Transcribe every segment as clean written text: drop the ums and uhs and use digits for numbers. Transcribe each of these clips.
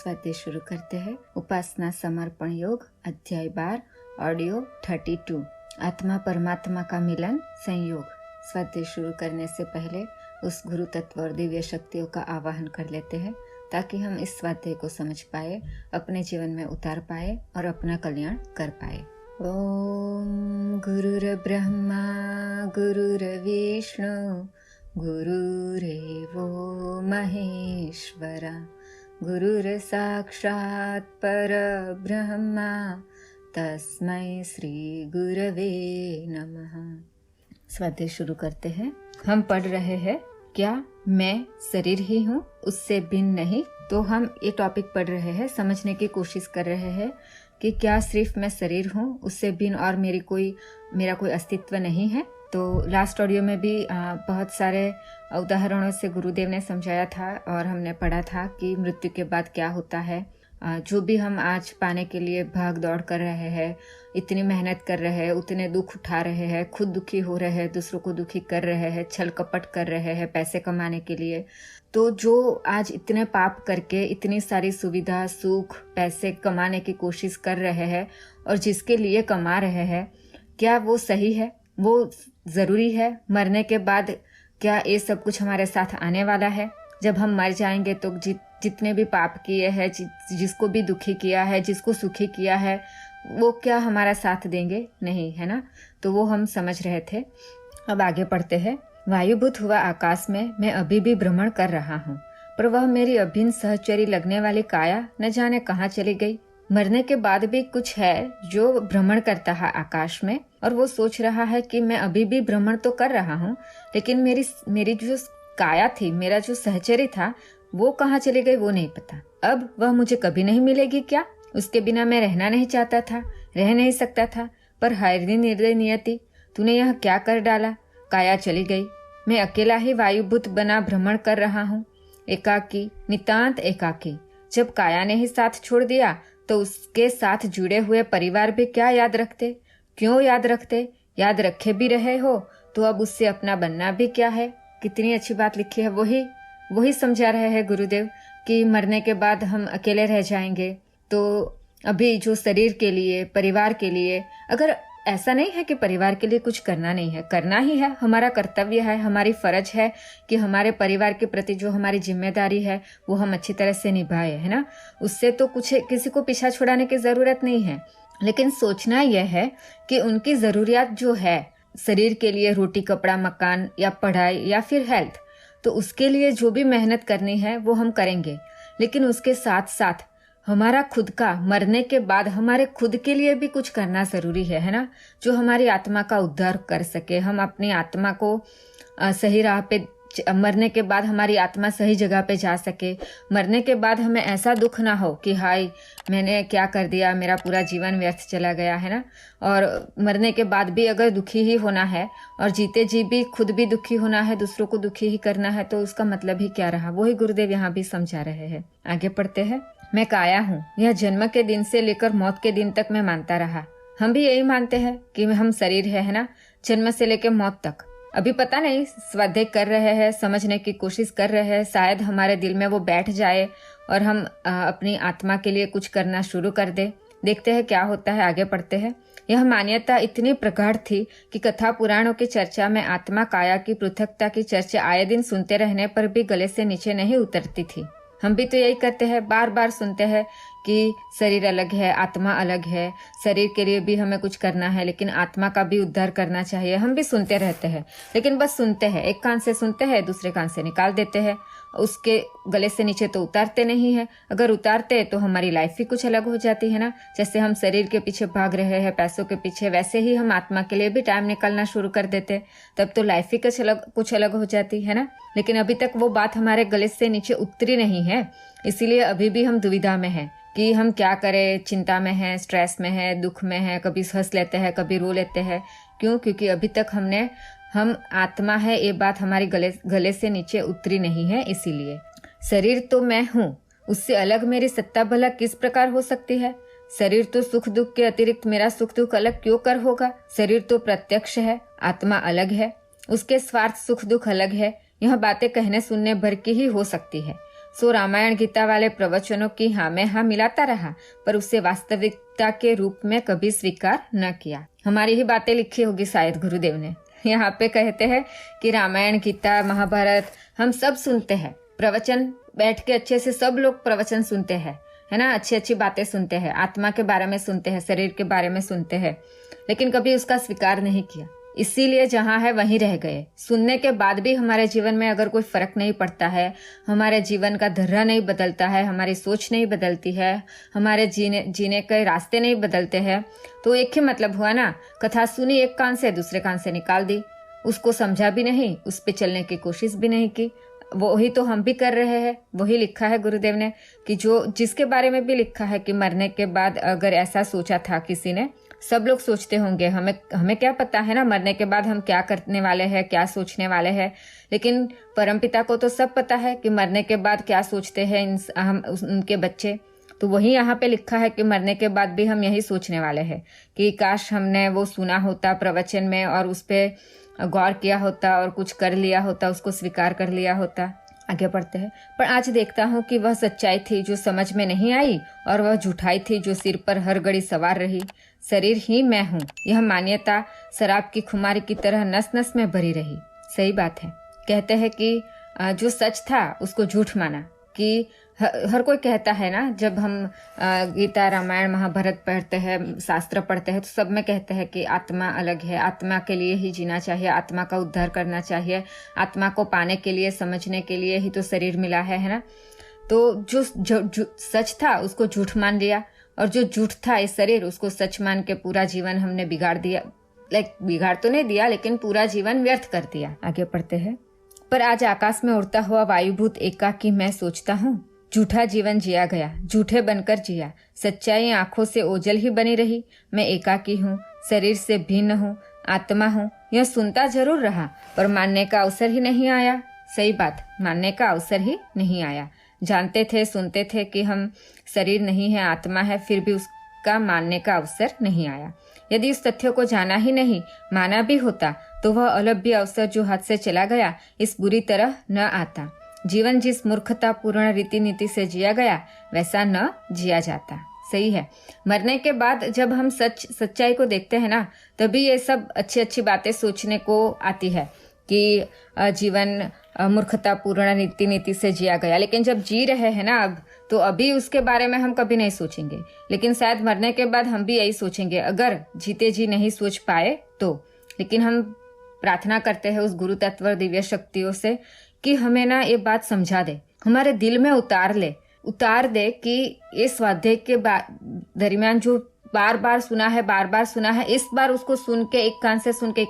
स्वाध्याय शुरू करते हैं। उपासना समर्पण योग अध्याय 12 ऑडियो 32 आत्मा परमात्मा का मिलन संयोग। स्वाध्याय शुरू करने से पहले उस गुरु तत्व और दिव्य शक्तियों का आवाहन कर लेते हैं ताकि हम इस स्वाध्याय को समझ पाए, अपने जीवन में उतार पाए और अपना कल्याण कर पाए। ओम गुरुर्ब्रह्मा गुरुर्विष्णु गुरुरेवो महेश्वरा गुरुर्साक्षात् परब्रह्मा तस्मै श्री गुरवे नमः। स्वाध्याय शुरू करते हैं। हम पढ़ रहे हैं क्या मैं शरीर ही हूँ, उससे भिन्न नहीं। तो हम ये टॉपिक पढ़ रहे हैं, समझने की कोशिश कर रहे हैं कि क्या सिर्फ मैं शरीर हूँ, उससे भिन्न और मेरा कोई अस्तित्व नहीं है। तो लास्ट ऑडियो में भी बहुत सारे उदाहरणों से गुरुदेव ने समझाया था और हमने पढ़ा था कि मृत्यु के बाद क्या होता है। जो भी हम आज पाने के लिए भाग दौड़ कर रहे हैं, इतनी मेहनत कर रहे हैं, उतने दुख उठा रहे हैं, खुद दुखी हो रहे हैं, दूसरों को दुखी कर रहे हैं, छल कपट कर रहे हैं पैसे कमाने के लिए। तो जो आज इतने पाप करके इतनी सारी सुविधा सुख पैसे कमाने की कोशिश कर रहे हैं और जिसके लिए कमा रहे हैं, क्या वो सही है, वो जरूरी है? मरने के बाद क्या ये सब कुछ हमारे साथ आने वाला है? जब हम मर जाएंगे तो जितने भी पाप किए हैं, जिसको भी दुखी किया है, जिसको सुखी किया है, वो क्या हमारा साथ देंगे? नहीं, है ना। तो वो हम समझ रहे थे। अब आगे पढ़ते हैं। वायुभूत हुआ आकाश में मैं अभी भी भ्रमण कर रहा हूँ, पर वह मेरी अभिन्न सहचरी लगने वाली काया न जाने कहाँ चली गई। मरने के बाद भी कुछ है जो भ्रमण करता है आकाश में, और वो सोच रहा है कि मैं अभी भी भ्रमण तो कर रहा हूँ, लेकिन मेरी जो काया थी, मेरा जो सहचरी था, वो कहाँ चली गई वो नहीं पता। अब वह मुझे कभी नहीं मिलेगी क्या? उसके बिना मैं रहना नहीं चाहता था, रह नहीं सकता था, पर हायरी निर्दय नियति, तूने यह क्या कर डाला? काया चली गई, मैं अकेला ही वायुभूत बना भ्रमण कर रहा हूँ, एकाकी, नितांत एकाकी। जब काया ने ही साथ छोड़ दिया तो उसके साथ जुड़े हुए परिवार भी क्या याद रखते? क्यों याद रखते? याद रखे भी रहे हो तो अब उससे अपना बनना भी क्या है? कितनी अच्छी बात लिखी है। वही समझा रहे हैं गुरुदेव कि मरने के बाद हम अकेले रह जाएंगे। तो अभी जो शरीर के लिए, परिवार के लिए, अगर ऐसा नहीं है कि परिवार के लिए कुछ करना नहीं है, करना ही है, हमारा कर्तव्य है, हमारी फर्ज है कि हमारे परिवार के प्रति जो हमारी जिम्मेदारी है वो हम अच्छी तरह से निभाए, है ना। उससे तो कुछ किसी को पीछा छुड़ाने की जरूरत नहीं है, लेकिन सोचना यह है कि उनकी जरूरियात जो है शरीर के लिए, रोटी कपड़ा मकान या पढ़ाई या फिर हेल्थ, तो उसके लिए जो भी मेहनत करनी है वो हम करेंगे, लेकिन उसके साथ साथ हमारा खुद का, मरने के बाद हमारे खुद के लिए भी कुछ करना जरूरी है ना, जो हमारी आत्मा का उद्धार कर सके। हम अपनी आत्मा को सही राह पे, मरने के बाद हमारी आत्मा सही जगह पे जा सके। मरने के बाद हमें ऐसा दुख ना हो कि हाय मैंने क्या कर दिया, मेरा पूरा जीवन व्यर्थ चला गया, है ना। और मरने के बाद भी अगर दुखी ही होना है और जीते जी भी खुद भी दुखी होना है, दूसरों को दुखी ही करना है, तो उसका मतलब ही क्या रहा? वही गुरुदेव यहाँ भी समझा रहे हैं। आगे पढ़ते हैं। मैं काया हूँ, यह जन्म के दिन से लेकर मौत के दिन तक मैं मानता रहा। हम भी यही मानते हैं कि हम शरीर है ना, जन्म से लेकर मौत तक। अभी पता नहीं, स्वाध्याय कर रहे हैं, समझने की कोशिश कर रहे हैं, शायद हमारे दिल में वो बैठ जाए और हम अपनी आत्मा के लिए कुछ करना शुरू कर दे। देखते हैं क्या होता है। आगे पढ़ते हैं। यह मान्यता इतनी प्रगाढ़ थी कि कथा पुराणों की चर्चा में आत्मा काया की पृथकता की चर्चा आए दिन सुनते रहने पर भी गले से नीचे नहीं उतरती थी। हम भी तो यही करते हैं, बार बार सुनते हैं कि शरीर अलग है, आत्मा अलग है, शरीर के लिए भी हमें कुछ करना है, लेकिन आत्मा का भी उद्धार करना चाहिए। हम भी सुनते रहते हैं, लेकिन बस सुनते हैं, एक कान से सुनते हैं, दूसरे कान से निकाल देते हैं, उसके गले से नीचे तो उतारते नहीं है। अगर उतारते तो हमारी लाइफ भी कुछ अलग हो जाती है ना। जैसे हम शरीर के पीछे भाग रहे हैं, पैसों के पीछे, वैसे ही हम आत्मा के लिए भी टाइम निकालना शुरू कर देते, तब तो लाइफ ही कुछ अलग हो जाती है ना। लेकिन अभी तक वो बात हमारे गले से नीचे उतरी नहीं है, इसीलिए अभी भी हम दुविधा में हैं कि हम क्या करें। चिंता में है, स्ट्रेस में है, दुख में है, कभी हंस लेते हैं, कभी रो लेते हैं। क्यों? क्योंकि अभी तक हम आत्मा है ये बात हमारी गले से नीचे उतरी नहीं है। इसीलिए शरीर तो मैं हूँ, उससे अलग मेरी सत्ता भला किस प्रकार हो सकती है? शरीर तो सुख दुख के अतिरिक्त मेरा सुख दुख अलग क्यों कर होगा? शरीर तो प्रत्यक्ष है, आत्मा अलग है, उसके स्वार्थ सुख दुख अलग है। यह बातें कहने सुनने भर की ही हो सकती है। सो रामायण गीता वाले प्रवचनों की हाँ में हाँ मिलाता रहा, पर उसे वास्तविकता के रूप में कभी स्वीकार न किया। हमारी ही बातें लिखी होगी शायद गुरुदेव ने। यहाँ पे कहते हैं कि रामायण गीता महाभारत हम सब सुनते हैं, प्रवचन बैठ के अच्छे से सब लोग प्रवचन सुनते हैं, है ना, अच्छी अच्छी बातें सुनते हैं, आत्मा के बारे में सुनते हैं, शरीर के बारे में सुनते हैं, लेकिन कभी उसका स्वीकार नहीं किया। इसीलिए जहाँ है वहीं रह गए। सुनने के बाद भी हमारे जीवन में अगर कोई फर्क नहीं पड़ता है, हमारे जीवन का धर्रा नहीं बदलता है, हमारी सोच नहीं बदलती है, हमारे जीने के रास्ते नहीं बदलते हैं, तो एक ही मतलब हुआ ना, कथा सुनी एक कान से दूसरे कान से निकाल दी, उसको समझा भी नहीं, उस पे चलने की कोशिश भी नहीं की। वही तो हम भी कर रहे हैं। वही लिखा है गुरुदेव ने कि जो जिसके बारे में भी लिखा है कि मरने के बाद अगर ऐसा सोचा था किसी ने, सब लोग सोचते होंगे, हमें क्या पता है ना मरने के बाद हम क्या करने वाले हैं, क्या सोचने वाले हैं, लेकिन परमपिता को तो सब पता है कि मरने के बाद क्या सोचते हैं उनके बच्चे। तो वही यहाँ पे लिखा है कि मरने के बाद भी हम यही सोचने वाले हैं कि काश हमने वो सुना होता प्रवचन में और उस पर गौर किया होता और कुछ कर लिया होता, उसको स्वीकार कर लिया होता। आगे बढ़ते हैं। पर आज देखता हूँ कि वह सच्चाई थी जो समझ में नहीं आई, और वह झूठाई थी जो सिर पर हर घड़ी सवार रही। शरीर ही मैं हूँ, यह मान्यता शराब की खुमारी की तरह नस नस में भरी रही। सही बात है। कहते हैं कि जो सच था उसको झूठ माना। कि हर कोई कहता है ना, जब हम गीता रामायण महाभारत पढ़ते हैं, शास्त्र पढ़ते हैं, तो सब में कहते हैं कि आत्मा अलग है, आत्मा के लिए ही जीना चाहिए, आत्मा का उद्धार करना चाहिए, आत्मा को पाने के लिए, समझने के लिए ही तो शरीर मिला है ना। तो जो सच था उसको झूठ मान लिया, और जो झूठ था इस शरीर उसको सच मान के पूरा जीवन हमने बिगाड़ दिया। बिगाड़ तो नहीं दिया, लेकिन पूरा जीवन व्यर्थ कर दिया। आगे पढ़ते हैं। पर आज आकाश में उड़ता हुआ वायुभूत एकाकी मैं सोचता हूँ, झूठा जीवन जिया गया, झूठे बनकर जिया, सच्चाई आंखों से ओझल ही बनी रही। मैं एकाकी हूँ, शरीर से भिन्न हूँ, आत्मा हूँ, यह सुनता जरूर रहा, पर मानने का अवसर ही नहीं आया। सही बात, मानने का अवसर ही नहीं आया। जानते थे, सुनते थे कि हम शरीर नहीं है, आत्मा है, फिर भी उसका मानने का अवसर नहीं आया। यदि इस तथ्य को जाना ही नहीं, माना भी होता, तो वह अलभ्य अवसर जो हाथ से चला गया इस बुरी तरह न आता। जीवन जिस मूर्खता पूर्ण रीति नीति से जिया गया वैसा न जिया जाता। सही है। मरने के बाद जब हम सच्चाई को देखते हैं ना, तभी ये सब अच्छी अच्छी बातें सोचने को आती है कि जीवन मूर्खता पूर्ण रीति नीति से जिया गया। लेकिन जब जी रहे हैं ना अब, तो अभी उसके बारे में हम कभी नहीं सोचेंगे, लेकिन शायद मरने के बाद हम भी यही सोचेंगे, अगर जीते जी नहीं सोच पाए तो। लेकिन हम प्रार्थना करते हैं उस गुरु तत्व दिव्य शक्तियों से कि हमें ना ये बात समझा दे, हमारे दिल में उतार दे कि इस स्वाध्याय के दरमियान जो बार बार सुना है, इस बार उसको सुन के एक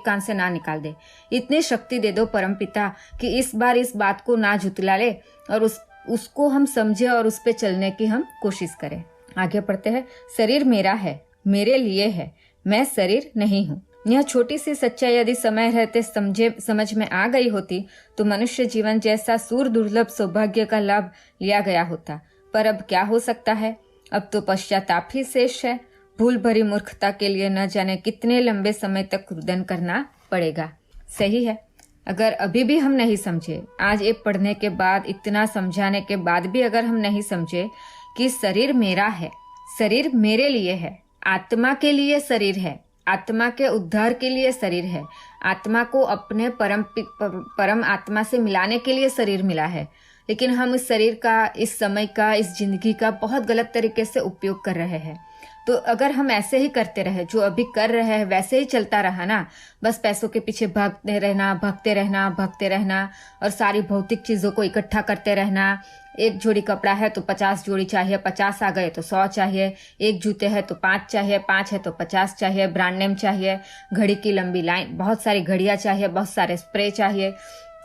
कान से ना निकाल दे। इतनी शक्ति दे दो परमपिता कि इस बार इस बात को ना झुतला ले, और उसको हम समझे और उस पे चलने की हम कोशिश करें। आगे पढ़ते हैं। शरीर मेरा है, मेरे लिए है, मैं शरीर नहीं हूँ। यह छोटी सी सच्चाई यदि समय रहते समझ में आ गई होती तो मनुष्य जीवन जैसा सूर दुर्लभ सौभाग्य का लाभ लिया गया होता। पर अब क्या हो सकता है, अब तो पश्चाताप ही शेष है। भूल भरी मूर्खता के लिए न जाने कितने लंबे समय तक रुदन करना पड़ेगा। सही है। अगर अभी भी हम नहीं समझे, आज ये पढ़ने के बाद, इतना समझाने के बाद भी अगर हम नहीं समझे कि शरीर मेरा है, शरीर मेरे लिए है, आत्मा के लिए शरीर है, आत्मा के उद्धार के लिए शरीर है, आत्मा को अपने परम आत्मा से मिलाने के लिए शरीर मिला है, लेकिन हम इस शरीर का, इस समय का, इस जिंदगी का बहुत गलत तरीके से उपयोग कर रहे हैं। तो अगर हम ऐसे ही करते रहे, जो अभी कर रहे हैं वैसे ही चलता रहा ना, बस पैसों के पीछे भागते रहना और सारी भौतिक चीजों को इकट्ठा करते रहना। एक जोड़ी कपड़ा है तो 50 जोड़ी चाहिए, 50 आ गए तो 100 चाहिए, एक जूते है तो 5 चाहिए, 5 है तो 50 चाहिए, ब्रांड नेम चाहिए, घड़ी की लंबी लाइन, बहुत सारी घड़ियां चाहिए, बहुत सारे स्प्रे चाहिए,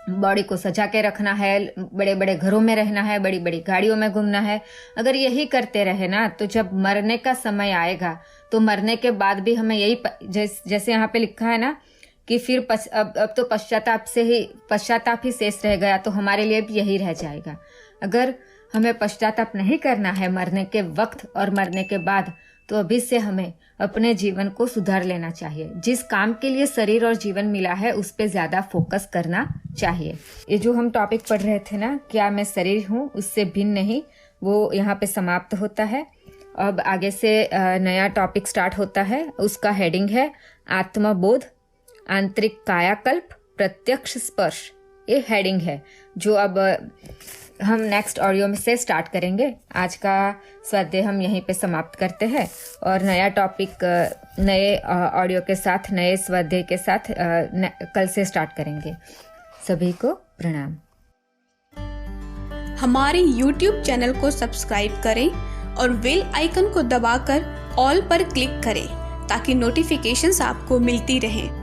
बॉडी को सजा के रखना है, बड़े बड़े घरों में रहना है, बड़ी बड़ी गाड़ियों में घूमना है। अगर यही करते रहे ना, तो जब मरने का समय आएगा तो मरने के बाद भी हमें यही, जैसे यहाँ पे लिखा है ना कि फिर अब तो पश्चाताप ही शेष रह गया, तो हमारे लिए भी यही रह जाएगा। अगर हमें पश्चाताप नहीं करना है मरने के वक्त और मरने के बाद, तो अभी से हमें अपने जीवन को सुधार लेना चाहिए। जिस काम के लिए शरीर और जीवन मिला है उस पे ज्यादा फोकस करना चाहिए। ये जो हम टॉपिक पढ़ रहे थे ना, क्या मैं शरीर हूँ उससे भिन्न नहीं, वो यहाँ पे समाप्त होता है। अब आगे से नया टॉपिक स्टार्ट होता है। उसका हेडिंग है आत्मबोध, आंतरिक कायाकल्प, प्रत्यक्ष स्पर्श। ये हेडिंग है जो अब हम नेक्स्ट ऑडियो में से स्टार्ट करेंगे। आज का स्वाध्याय हम यहीं पे समाप्त करते हैं और नया टॉपिक नए ऑडियो के साथ, नए स्वाध्याय के साथ कल से स्टार्ट करेंगे। सभी को प्रणाम। हमारे YouTube चैनल को सब्सक्राइब करें और बेल आइकन को दबाकर ऑल पर क्लिक करें ताकि नोटिफिकेशंस आपको मिलती रहें।